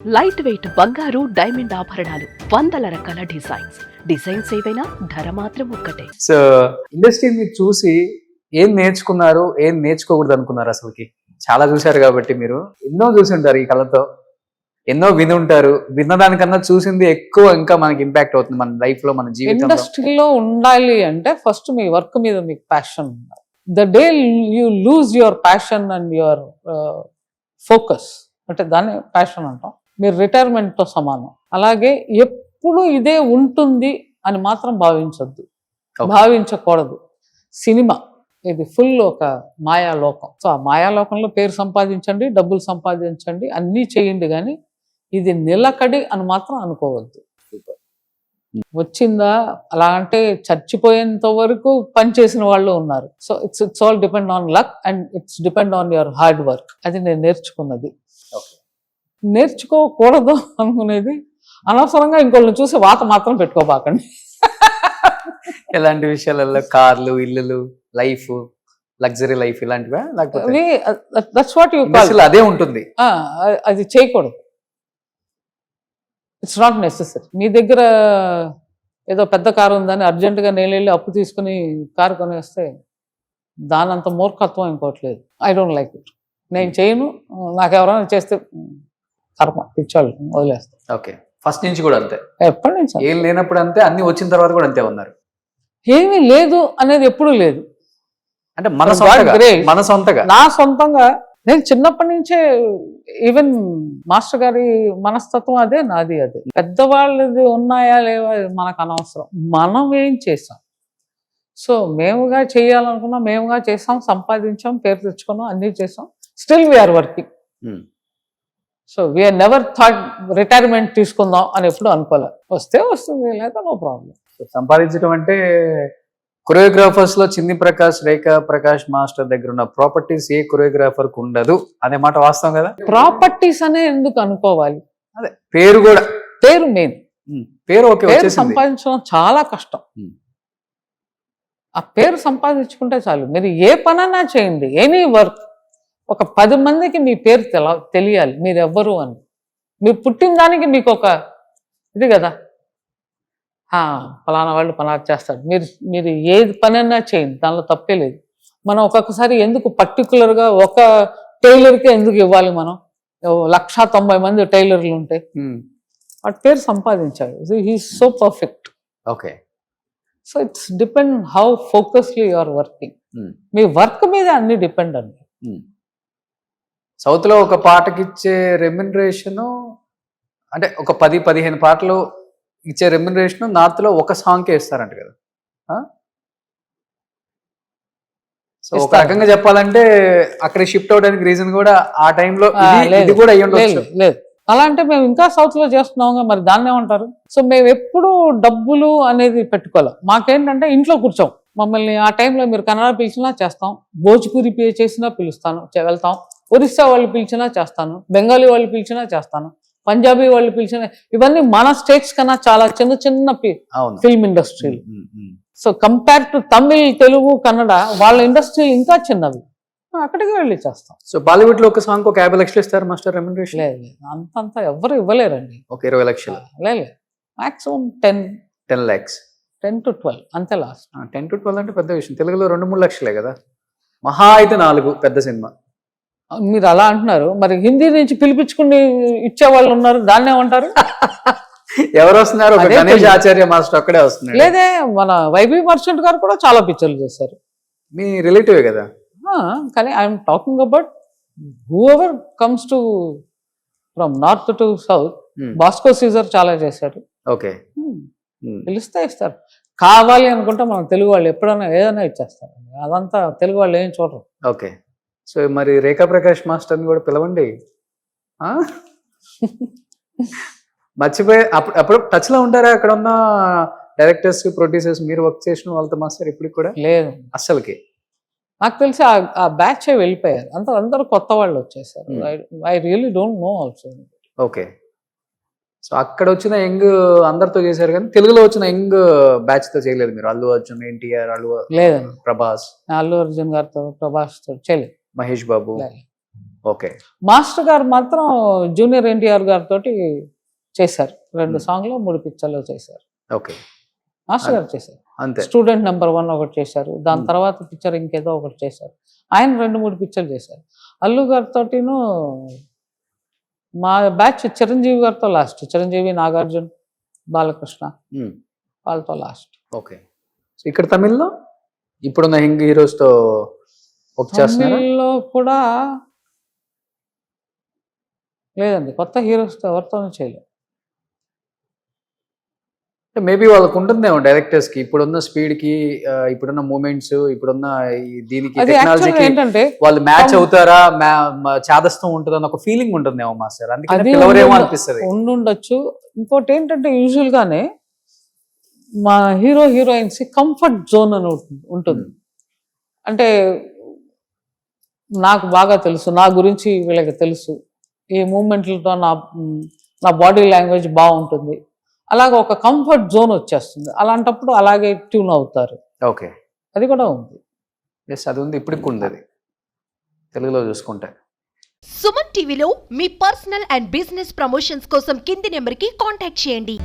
Light weight బంగారు diamond ఆభరణాలు, వందల రకాల డిజైన్స్ ఏవైనా ధర మాత్రం ఒక్కటే. సో ఇండస్ట్రీ మీరు చూసి ఏం నేర్చుకున్నారు, ఏం నేర్చుకోకూడదు అనుకున్నారు? అసలుకి చాలా చూశారు కాబట్టి మీరు ఎన్నో చూసి ఉంటారు, ఈ కళతో ఎన్నో విని ఉంటారు. విన్నదానికన్నా చూసింది ఎక్కువ ఇంకా మనకి ఇంపాక్ట్ అవుతుంది మన లైఫ్ లో, మన జీవితంలో. ఇండస్ట్రీలో ఉండాలి అంటే ఫస్ట్ మీ వర్క్ మీద మీకు ప్యాషన్ ఉండాలి. The day you lose your passion and your focus, అంటే దాన్ని ప్యాషన్ అంటాం, మీరు రిటైర్మెంట్తో సమానం. అలాగే ఎప్పుడు ఇదే ఉంటుంది అని మాత్రం భావించొద్దు, భావించకూడదు. సినిమా ఇది ఫుల్ ఒక మాయాలోకం. సో ఆ మాయాలోకంలో పేరు సంపాదించండి, డబ్బులు సంపాదించండి, అన్నీ చేయండి, కానీ ఇది నిలకడి అని మాత్రం అనుకోవద్దు. వచ్చిందా అలా అంటే చచ్చిపోయేంత వరకు పనిచేసిన వాళ్ళు ఉన్నారు. So it's all depend on luck and it's depend on your hard work. అది నేను నేర్చుకున్నది. నేర్చుకోకూడదు అనుకునేది అనవసరంగా ఇంకోళ్ళని చూసి వాత మాత్రం పెట్టుకోబాకండి. ఎలాంటి విషయాలలో? కార్లు, ఇల్లులు, లైఫ్, లగ్జరీ లైఫ్ ఇలాంటివా? లేకపోతే అదే ఉంటుంది, అది చేయకూడదు. It's not necessary. మీ దగ్గర ఏదో పెద్ద కారు ఉందని అర్జెంటుగా నేను వెళ్ళి అప్పు తీసుకుని కారు కొనేస్తే దానంత మూర్ఖత్వం ఇంకోట్లేదు. I don't like it. నేను చేయను. నాకు ఎవరైనా చేస్తే కర్మ, పిచ్చాళ్ళు వదిలేస్తాను. ఓకే, ఫస్ట్ నుంచి కూడా అంతే? ఎప్పటి నుంచి? ఏం లేనప్పుడు అంతే, అన్ని వచ్చిన తర్వాత కూడా అంతే ఉన్నారు? ఏమీ లేదు అనేది ఎప్పుడూ లేదు. అంటే మన సొంతగా, నా సొంతంగా నేను చిన్నప్పటి నుంచే, ఈవెన్ మాస్టర్ గారి మనస్తత్వం అదే, నాది అదే. పెద్దవాళ్ళది ఉన్నాయా లేవా మనకు అనవసరం, మనం ఏం చేసాం. సో మేముగా చేయాలనుకున్నాం, మేముగా చేసాం, సంపాదించాం, పేరు తెచ్చుకున్నాం, అన్నీ చేసాం. Still we are working. So we are never thought retirement తీసుకుందాం అని ఎప్పుడు అనుకోలేదు. వస్తే వస్తుంది, లేదా నో ప్రాబ్లం. సంపాదించడం అంటే కొరియోగ్రాఫర్స్ లో చిన్ని ప్రకాష్, రేఖా ప్రకాష్ మాస్టర్ దగ్గర ఉన్న ప్రాపర్టీస్ ఏ కొరియోగ్రాఫర్ కు ఉండదు అనే మాట వాస్తవం కదా? ప్రాపర్టీస్ అనే ఎందుకు అనుకోవాలి? అదే పేరు కూడా, పేరు మెయిన్. పేరు సంపాదించడం చాలా కష్టం. ఆ పేరు సంపాదించుకుంటే చాలు. మీరు ఏ పనన్నా చేయండి, ఎనీ వర్క్, ఒక 10 మందికి మీ పేరు తెలియాలి, మీరు ఎవ్వరు అని. మీరు పుట్టిన దానికి మీకు ఒక ఇది కదా, ఫలానా వాళ్ళు పలానా చేస్తారు. మీరు ఏది పనైనా చేయండి, దానిలో తప్పే లేదు. మనం ఒక్కొక్కసారి ఎందుకు పర్టికులర్గా ఒక టైలర్కే ఎందుకు ఇవ్వాలి? మనం 190 మంది టైలర్లు ఉంటే వాటి పేరు సంపాదించాడు. He is so perfect. Okay. So it's depend how focusly you are working. మీ వర్క్ మీద అన్ని డిపెండ్ అండి. సౌత్ లో ఒక పాటకి ఇచ్చే రెమ్యునరేషన్, అంటే ఒక 10-15 పాటలు ఇచ్చే రెమ్యునరేషన్ నార్త్ లో ఒక సాంగ్ కే ఇస్తారంట కదా? సో ఒక రకంగా చెప్పాలంటే అక్కడ షిఫ్ట్ అవడానికి రీజన్ కూడా ఆ టైంలో ఇది కూడా అయ్యుండొచ్చు. లేదు, అలా అంటే మేము ఇంకా సౌత్ లో చేస్తున్నాం, మరి దాన్ని ఏమంటారు? సో మేము ఎప్పుడు డబ్బులు అనేది పెట్టుకోవాలి. మాకేంటంటే ఇంట్లో కూర్చోం. మమ్మల్ని ఆ టైంలో మీరు కన్నడ పిలిచినా చేస్తాం, భోజ్పురి పే చేసినా పిలుస్తాను, వెళ్తాం. ఒరిస్సా వాళ్ళు పిలిచినా చేస్తాను, బెంగాలీ వాళ్ళు పిలిచినా చేస్తాను, పంజాబీ వాళ్ళు పిలిచిన, ఇవన్నీ మన స్టేట్స్ కన్నా చాలా చిన్న చిన్న ఫిల్మ్ ఇండస్ట్రీలు. So compare to Tamil, Telugu, Kannada వాళ్ళ ఇండస్ట్రీ ఇంకా చిన్నవి, అక్కడికి వెళ్ళి చేస్తాం. సో బాలీవుడ్ లో ఒక సాంగ్ ఒక 50 లక్షలు ఇస్తారు మాస్టర్ రెమ్యునరేషన్? లేదు, అంతా ఎవరు ఇవ్వలేరండి. ఒక 20 లక్షలు? లేదు, మాక్సిమం 10 lakhs, 10 to 12 అంతే లాస్ట్. 10 to 12 అంటే పెద్ద విషయం. తెలుగులో 2-3 లక్షలే కదా, మహా అయితే 4 పెద్ద సినిమా. మీరు అలా అంటున్నారు, మరి హిందీ నుంచి పిలిపించుకుని ఇచ్చేవాళ్ళు ఉన్నారు, దాన్ని ఏమంటారు? ఎవరు వస్తున్నారు? గణేష్ ఆచార్య మాస్టర్ అక్కడే వస్తున్నారు. లేదే, మన వైబీ మర్చెంట్ గారు కూడా చాలా పిక్చర్లు చేశారు. మీ రిలేటివే కదా? కానీ I'm talking about whoever comes to from north to south. Bosco Caesar చాలా చేశారు. ఓకే, పిలిస్తే ఇస్తారు. కావాలి అనుకుంటే మనం తెలుగు వాళ్ళు ఎప్పుడైనా ఏదైనా ఇచ్చేస్తారు. అదంతా తెలుగు వాళ్ళు ఏం చూడరు. ఓకే. సో మరి రేఖా ప్రకాష్ మాస్టర్ని కూడా పిలవండి. మర్చిపోయి అప్పుడు టచ్ లో ఉంటారా? అక్కడ ఉన్న డైరెక్టర్స్, ప్రొడ్యూసర్స్, మీరు వర్క్ చేసిన వాళ్ళతో మాస్టర్ ఇప్పుడు కూడా లేదు అస్సలకి? నాకు తెలిసి ఆ బ్యాచ్ వెళ్ళిపోయారు, అందరూ కొత్త వాళ్ళు వచ్చేసారు. I really don't know also. Okay. So అక్కడ వచ్చిన యంగ్ అందరితో చేశారు, కానీ తెలుగులో వచ్చిన యంగ్ బ్యాచ్ తో చేయలేదు మీరు? అల్లు అర్జున్, ఎన్టీఆర్, లేదండి, ప్రభాస్, అల్లు అర్జున్ గారితో, ప్రభాస్ తో చేయలేదు. మహేష్ బాబు, ఓకే. మాస్టర్ గారు మాత్రం జూనియర్ ఎన్టీఆర్ గారితో చేశారు. 2 సాంగ్లు 3 పిక్చర్లు చేశారు. ఓకే. మాస్టర్ గారు చేశారు. అంతే. స్టూడెంట్ నెంబర్ 1 ఒకటి చేశారు. దాని తర్వాత పిక్చర్ ఇంకేదో ఒకటి చేశారు. ఆయన 2-3 పిక్చర్లు చేశారు. అల్లు గారితోటిను మా బ్యాచ్ చిరంజీవి గారితో లాస్ట్. చిరంజీవి, నాగార్జున, బాలకృష్ణ వాళ్ళతో లాస్ట్. ఓకే. సో ఇక్కడ తమిళ్లో ఇప్పుడున్న హిందీ హీరోస్ తో వర్క్ చేస్తున్నారా? తమిళ్లో కూడా లేదండి, కొత్త హీరోస్తో ఎవరితోనూ చేయలేదు. మేబీ వాళ్ళకు ఉంటుందేమో డైరెక్టర్స్ కి ఇప్పుడున్న స్పీడ్ కి, ఇప్పుడున్న మూమెంట్స్, ఇప్పుడున్న దీనికి అది టెక్నాలజీకి యాక్చువల్గా ఏంటంటే వాళ్ళు మ్యాచ్ అవుతారా, చాదస్తం ఉంటుందని ఒక ఫీలింగ్ ఉంటుందేమో మాస్టర్. అందుకని అది పిలవరేమో అనిపిస్తుంది. ఉండుండొచ్చు. ఇంకోటి ఏంటంటే యూజువల్ గానే మా హీరో హీరోయిన్స్ కంఫర్ట్ జోన్ అని ఉంటుంది. అంటే నాకు బాగా తెలుసు, నా గురించి వీళ్ళకి తెలుసు, ఈ మూమెంట్లతో నా బాడీ లాంగ్వేజ్ బాగుంటుంది, అలాగే ఒక కంఫర్ట్ జోన్ వచ్చేస్తుంది. అలాంటప్పుడు అలాగే ట్యూన్ అవుతారు. ఓకే. అది కూడా ఉంది. ఎస్, అది ఉంది. ఇప్పటికి ఉంది అది తెలుగులో చూసుకుంటే. సుమన్ టీవీలో మీ పర్సనల్ అండ్ బిజినెస్ ప్రమోషన్స్ కోసం కింది నెంబర్కి కాంటాక్ట్ చేయండి.